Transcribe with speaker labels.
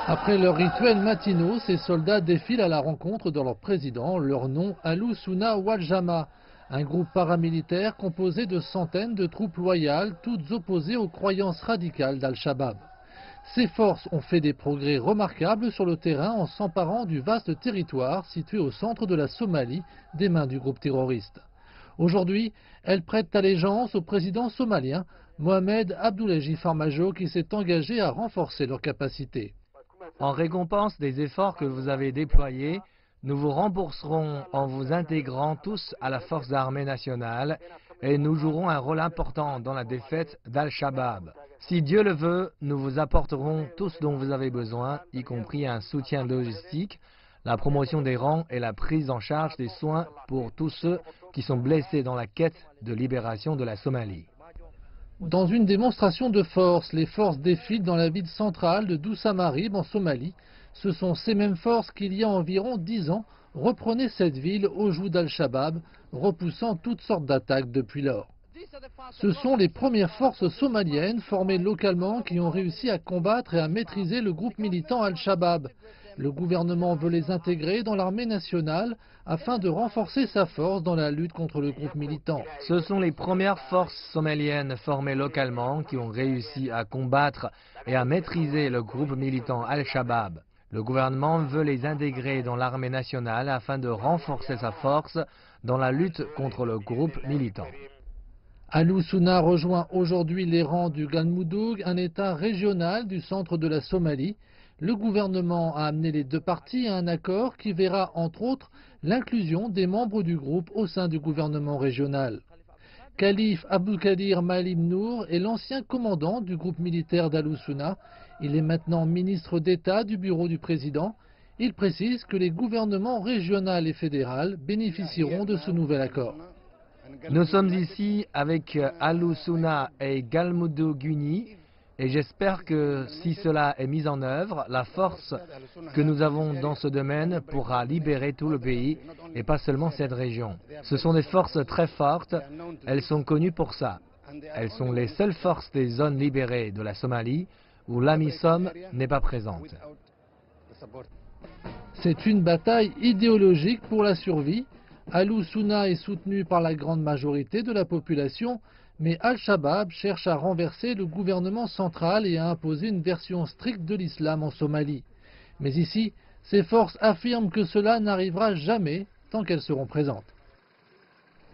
Speaker 1: Après leurs rituels matinaux, ces soldats défilent à la rencontre de leur président, leur nom Ahlu Sunna wal Jamaa, un groupe paramilitaire composé de centaines de troupes loyales, toutes opposées aux croyances radicales d'Al-Shabaab. Ces forces ont fait des progrès remarquables sur le terrain en s'emparant du vaste territoire situé au centre de la Somalie des mains du groupe terroriste. Aujourd'hui, elles prêtent allégeance au président somalien Mohamed Abdullahi Farmajo qui s'est engagé à renforcer leurs capacités.
Speaker 2: En récompense des efforts que vous avez déployés, nous vous rembourserons en vous intégrant tous à la force armée nationale et nous jouerons un rôle important dans la défaite d'Al-Shabaab. Si Dieu le veut, nous vous apporterons tout ce dont vous avez besoin, y compris un soutien logistique, la promotion des rangs et la prise en charge des soins pour tous ceux qui sont blessés dans la quête de libération de la Somalie.
Speaker 1: Dans une démonstration de force, les forces défilent dans la ville centrale de Dousamarib en Somalie. Ce sont ces mêmes forces qui, il y a environ 10 ans, reprenaient cette ville au joug d'Al-Shabaab, repoussant toutes sortes d'attaques depuis lors. Ce sont les premières forces somaliennes formées localement qui ont réussi à combattre et à maîtriser le groupe militant Al-Shabaab. Le gouvernement veut les intégrer dans l'armée nationale afin de renforcer sa force dans la lutte contre le groupe militant.
Speaker 2: Ce sont les premières forces somaliennes formées localement qui ont réussi à combattre et à maîtriser le groupe militant Al-Shabaab. Le gouvernement veut les intégrer dans l'armée nationale afin de renforcer sa force dans la lutte contre le groupe militant.
Speaker 1: Ahlu Sunna rejoint aujourd'hui les rangs du Galmudug, un État régional du centre de la Somalie. Le gouvernement a amené les deux parties à un accord qui verra entre autres l'inclusion des membres du groupe au sein du gouvernement régional. Khalif Abdulkadir Malim Nour est l'ancien commandant du groupe militaire d'Ahlu Sunna. Il est maintenant ministre d'État du bureau du président. Il précise que les gouvernements régional et fédéral bénéficieront de ce nouvel accord.
Speaker 2: Nous sommes ici avec Ahlu Sunna et Galmudug unis et j'espère que si cela est mis en œuvre, la force que nous avons dans ce domaine pourra libérer tout le pays et pas seulement cette région. Ce sont des forces très fortes, elles sont connues pour ça. Elles sont les seules forces des zones libérées de la Somalie où l'AMISOM n'est pas présente.
Speaker 1: C'est une bataille idéologique pour la survie. Ahlu Sunna est soutenu par la grande majorité de la population, mais Al-Shabaab cherche à renverser le gouvernement central et à imposer une version stricte de l'islam en Somalie. Mais ici, ces forces affirment que cela n'arrivera jamais tant qu'elles seront présentes.